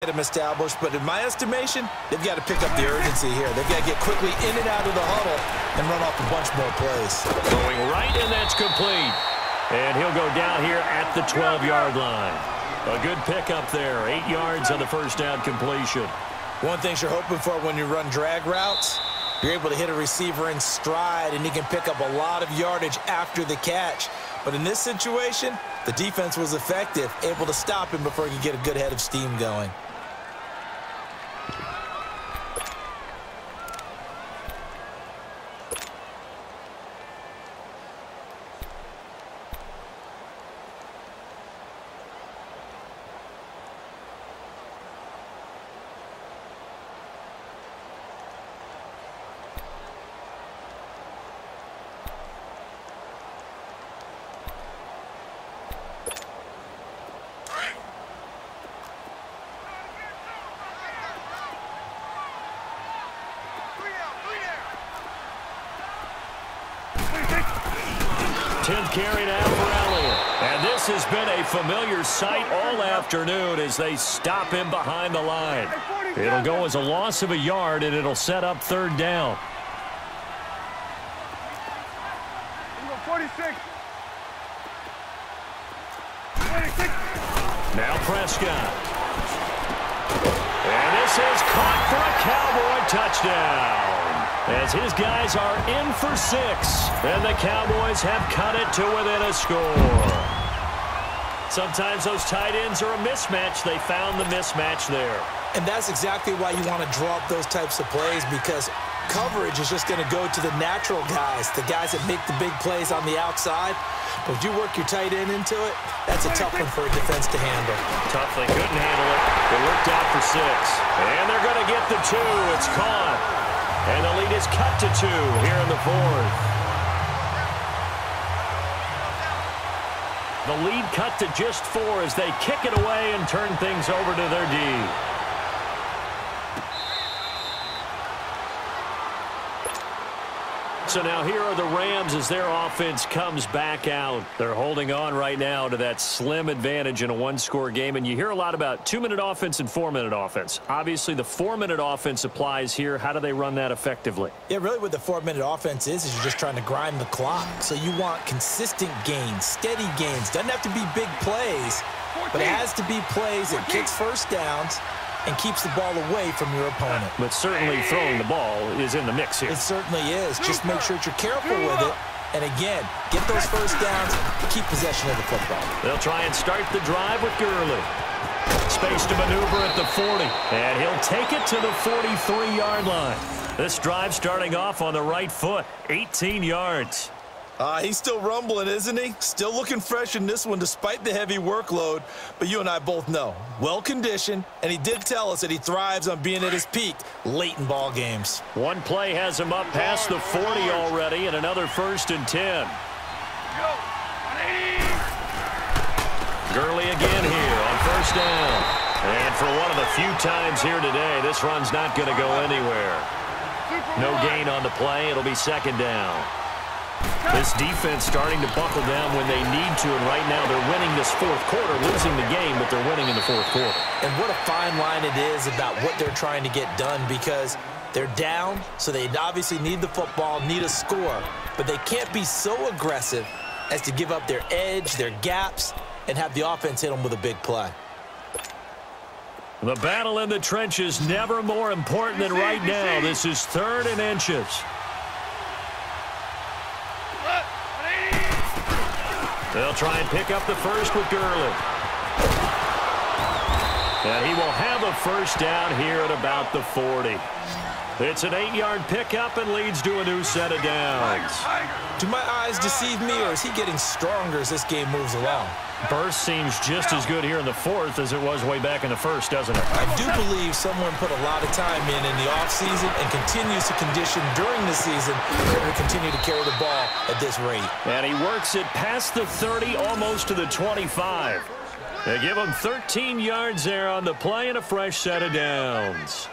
Get them established, but in my estimation, they've got to pick up the urgency here. They've got to get quickly in and out of the huddle and run off a bunch more plays. Going right, and that's complete. And he'll go down here at the 12-yard line. A good pickup there, 8 yards on the first down completion. One thing you're hoping for when you run drag routes, you're able to hit a receiver in stride, and he can pick up a lot of yardage after the catch. But in this situation, the defense was effective, able to stop him before he could get a good head of steam going. Carry now for Elliott. And this has been a familiar sight all afternoon as they stop him behind the line. It'll go as a loss of a yard, and it'll set up third down. 46. Now Prescott. And this is caught for a Cowboy touchdown. As his guys are in for 6, and the Cowboys have cut it to within a score. Sometimes those tight ends are a mismatch. They found the mismatch there. And that's exactly why you want to draw up those types of plays, because coverage is just going to go to the natural guys, the guys that make the big plays on the outside. But if you work your tight end into it, that's a tough one for a defense to handle. Tough, they couldn't handle it. It worked out for 6. And they're going to get the 2. It's caught. And the lead is cut to 2 here in the 4th. The lead cut to just 4 as they kick it away and turn things over to their D. So now here are the Rams as their offense comes back out. They're holding on right now to that slim advantage in a one-score game. And you hear a lot about 2-minute offense and 4-minute offense. Obviously, the 4-minute offense applies here. How do they run that effectively? Yeah, really what the 4-minute offense is you're just trying to grind the clock. So you want consistent gains, steady gains. Doesn't have to be big plays, but it has to be plays that gets first downs and keeps the ball away from your opponent. But certainly throwing the ball is in the mix here. It certainly is. Just make sure that you're careful with it. And again, get those first downs, keep possession of the football. They'll try and start the drive with Gurley. Space to maneuver at the 40. And he'll take it to the 43-yard line. This drive starting off on the right foot, 18 yards. He's still rumbling, isn't he? Still looking fresh in this one despite the heavy workload. But you and I both know, well-conditioned, and he did tell us that he thrives on being at his peak late in ball games. One play has him up past the 40 already, and another 1st and 10. Gurley again here on 1st down. And for one of the few times here today, this run's not going to go anywhere. No gain on the play. It'll be 2nd down. This defense starting to buckle down when they need to, and right now they're winning this 4th quarter, losing the game, but they're winning in the 4th quarter. And what a fine line it is about what they're trying to get done, because they're down, so they obviously need the football, need a score, but they can't be so aggressive as to give up their edge, their gaps, and have the offense hit them with a big play. The battle in the trenches never more important than right now. This is 3rd and inches. They'll try and pick up the 1st with Gurley. And he will have a 1st down here at about the 40. It's an 8-yard pickup and leads to a new set of downs. Do my eyes deceive me, or is he getting stronger as this game moves along? Burst seems just as good here in the 4th as it was way back in the 1st, doesn't it? I do believe someone put a lot of time in the offseason and continues to condition during the season in order to continue to carry the ball at this rate. And he works it past the 30, almost to the 25. They give him 13 yards there on the play and a fresh set of downs.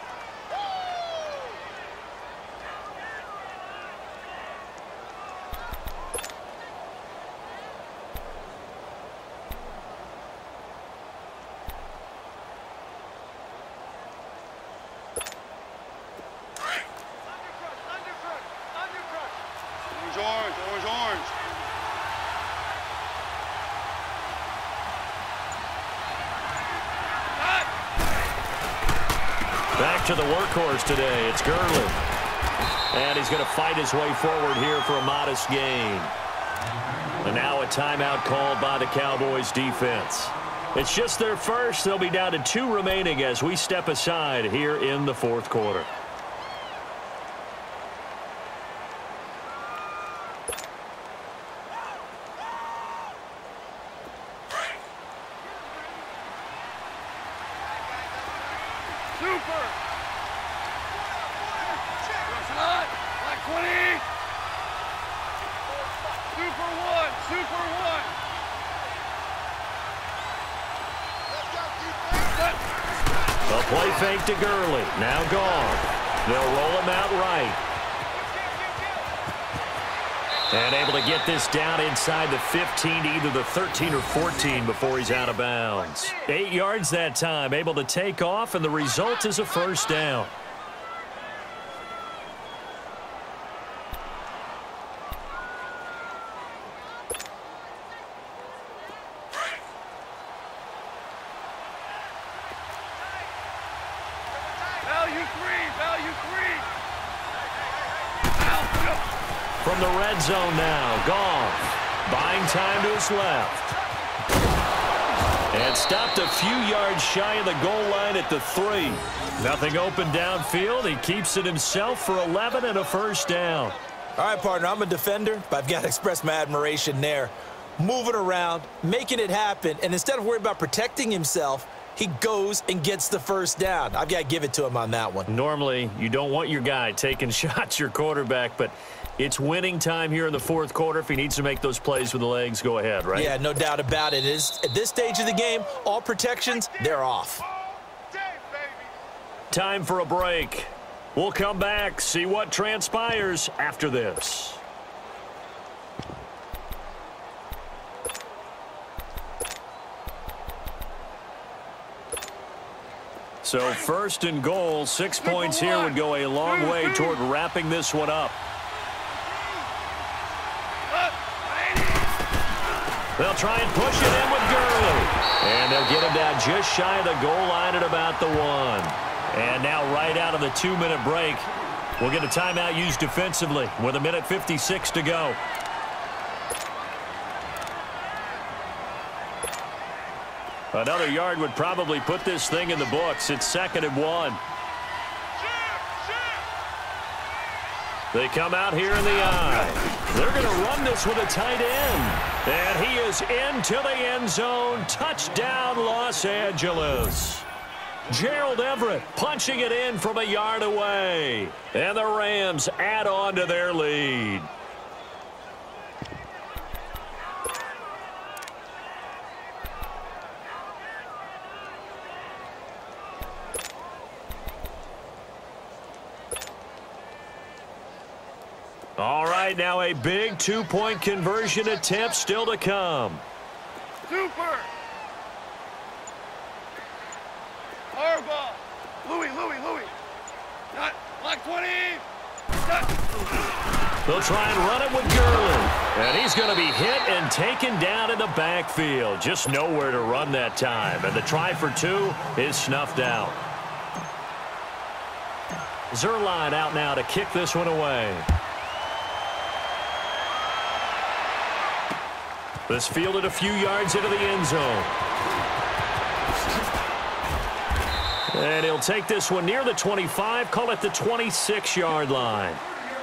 Back to the workhorse today. It's Gurley. And he's going to fight his way forward here for a modest gain. And now a timeout called by the Cowboys defense. It's just their first. They'll be down to 2 remaining as we step aside here in the fourth quarter. Play fake to Gurley. Now gone. They'll roll him out right. And able to get this down inside the 15 to either the 13 or 14 before he's out of bounds. 8 yards that time. Able to take off, and the result is a first down. From the red zone now, Goff buying time to his left. And stopped a few yards shy of the goal line at the 3. Nothing open downfield. He keeps it himself for 11 and a first down. All right, partner, I'm a defender, but I've got to express my admiration there. Moving around, making it happen, and instead of worrying about protecting himself, he goes and gets the first down. I've got to give it to him on that one. Normally, you don't want your guy taking shots, your quarterback, but it's winning time here in the fourth quarter. If he needs to make those plays with the legs, go ahead, right? Yeah, no doubt about it. At this stage of the game, all protections, they're off. Time for a break. We'll come back, see what transpires after this. So first and goal, 6 points here would go a long way toward wrapping this one up. They'll try and push it in with Gurley. And they'll get him down just shy of the goal line at about the 1. And now right out of the 2-minute break, we'll get a timeout used defensively with 1:56 to go. Another yard would probably put this thing in the books. It's 2nd and 1. They come out here in the eye. They're going to run this with a tight end. And he is into the end zone. Touchdown, Los Angeles. Gerald Everett punching it in from a yard away. And the Rams add on to their lead. All right, now a big 2-point conversion attempt still to come. Super. Harbaugh. Louis. Not like 20. They'll try and run it with Gurley. And he's going to be hit and taken down in the backfield. Just nowhere to run that time. And the try for 2 is snuffed out. Zuerlein out now to kick this one away. This fielded a few yards into the end zone. And he'll take this one near the 25, call it the 26-yard line.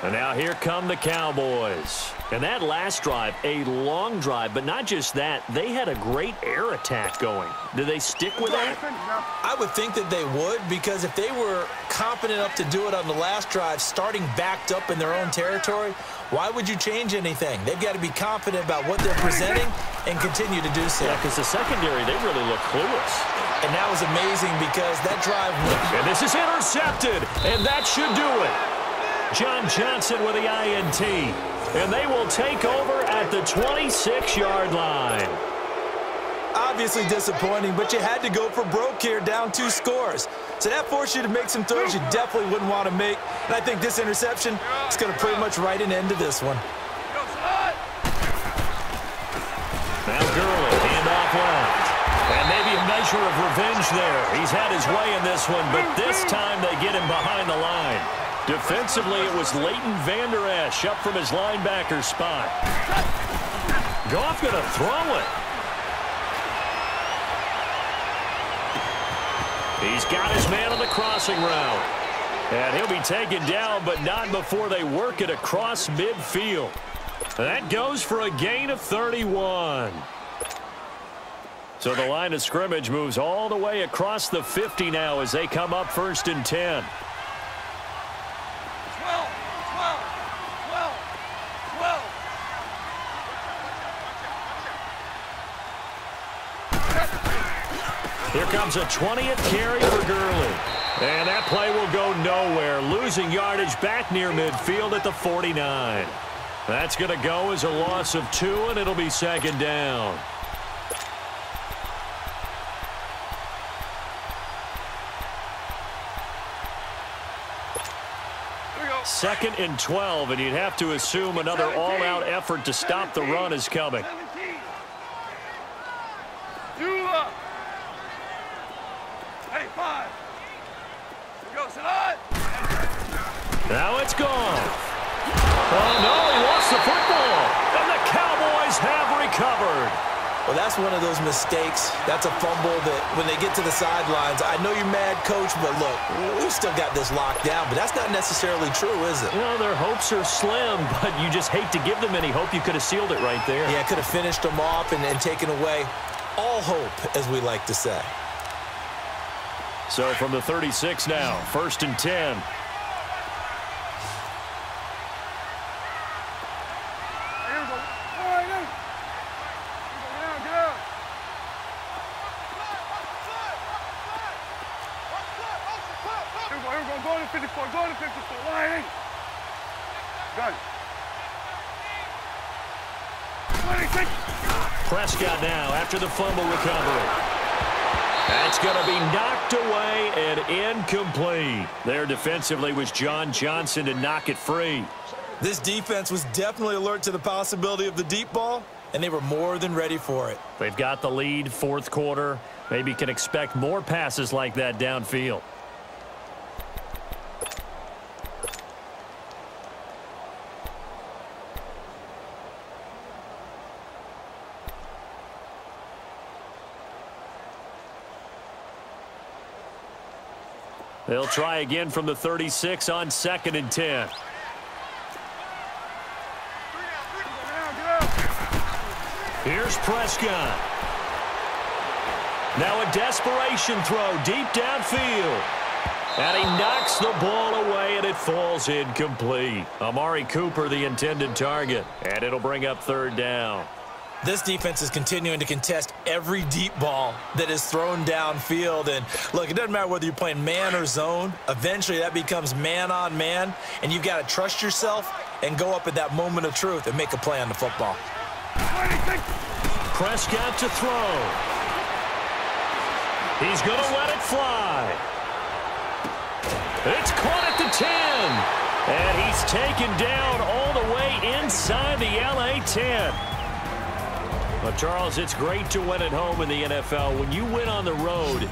And now here come the Cowboys. And that last drive, a long drive, but not just that, they had a great air attack going. Do they stick with that? I would think that they would, because if they were confident enough to do it on the last drive, starting backed up in their own territory, why would you change anything? They've got to be confident about what they're presenting and continue to do so. Yeah, because the secondary, they really look clueless. And that was amazing because that drive went. And this is intercepted, and that should do it. John Johnson with the INT. And they will take over at the 26-yard line. Obviously disappointing, but you had to go for broke here, down 2 scores. So that forced you to make some throws you definitely wouldn't want to make. And I think this interception is going to pretty much write an end to this one. Now Gurley, handoff left. And maybe a pressure of revenge there. He's had his way in this one, but this time they get him behind the line. Defensively, it was Leighton Vander Esch up from his linebacker spot. Goff going to throw it. He's got his man on the crossing route. And he'll be taken down, but not before they work it across midfield. That goes for a gain of 31. So the line of scrimmage moves all the way across the 50 now as they come up 1st and 10. 12, 12. Here comes a 20th carry for Gurley. And that play will go nowhere, losing yardage back near midfield at the 49. That's going to go as a loss of 2, and it'll be 2nd down. Second and 12, and you'd have to assume another all-out effort to stop the run is coming. 17. Dula. Hey, 5. Go, Salah. Now it's gone. Oh, no, he lost the football. And the Cowboys have recovered. Well, that's one of those mistakes. That's a fumble that when they get to the sidelines, I know you're mad, Coach, but look, we've still got this locked down. But that's not necessarily true, is it? Well, their hopes are slim, but you just hate to give them any hope. You could have sealed it right there. Yeah, could have finished them off and taken away all hope, as we like to say. So from the 36 now, 1st and 10. Go to 54, go to 54, line. Gun. 26. Prescott now after the fumble recovery. That's going to be knocked away and incomplete. There defensively was John Johnson to knock it free. This defense was definitely alert to the possibility of the deep ball, and they were more than ready for it. They've got the lead, 4th quarter. Maybe can expect more passes like that downfield. They'll try again from the 36 on 2nd and 10. Here's Prescott. Now a desperation throw deep downfield. And he knocks the ball away, and it falls incomplete. Amari Cooper, the intended target. And it'll bring up 3rd down. This defense is continuing to contest every deep ball that is thrown downfield. And, look, it doesn't matter whether you're playing man or zone. Eventually, that becomes man-on-man, and you've got to trust yourself and go up at that moment of truth and make a play on the football. Prescott to throw. He's going to let it fly. It's caught at the 10. And he's taken down all the way inside the LA 10. Well, Charles, it's great to win at home in the NFL. When you win on the road,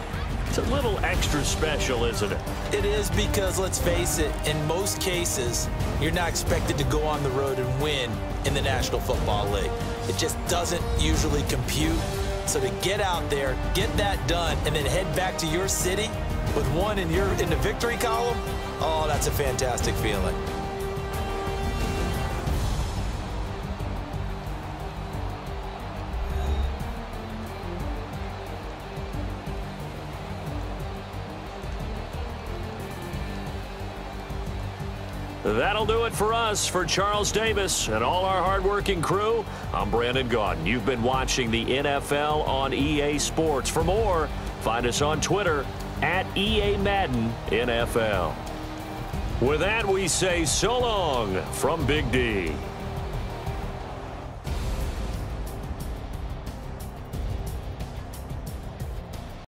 it's a little extra special, isn't it? It is because, let's face it, in most cases, you're not expected to go on the road and win in the National Football League. It just doesn't usually compute. So to get out there, get that done, and then head back to your city with one in the victory column, oh, that's a fantastic feeling. That'll do it for us. For Charles Davis and all our hardworking crew, I'm Brandon Gaudin. You've been watching the NFL on EA Sports. For more, find us on Twitter at EA Madden NFL. With that, we say so long from Big D.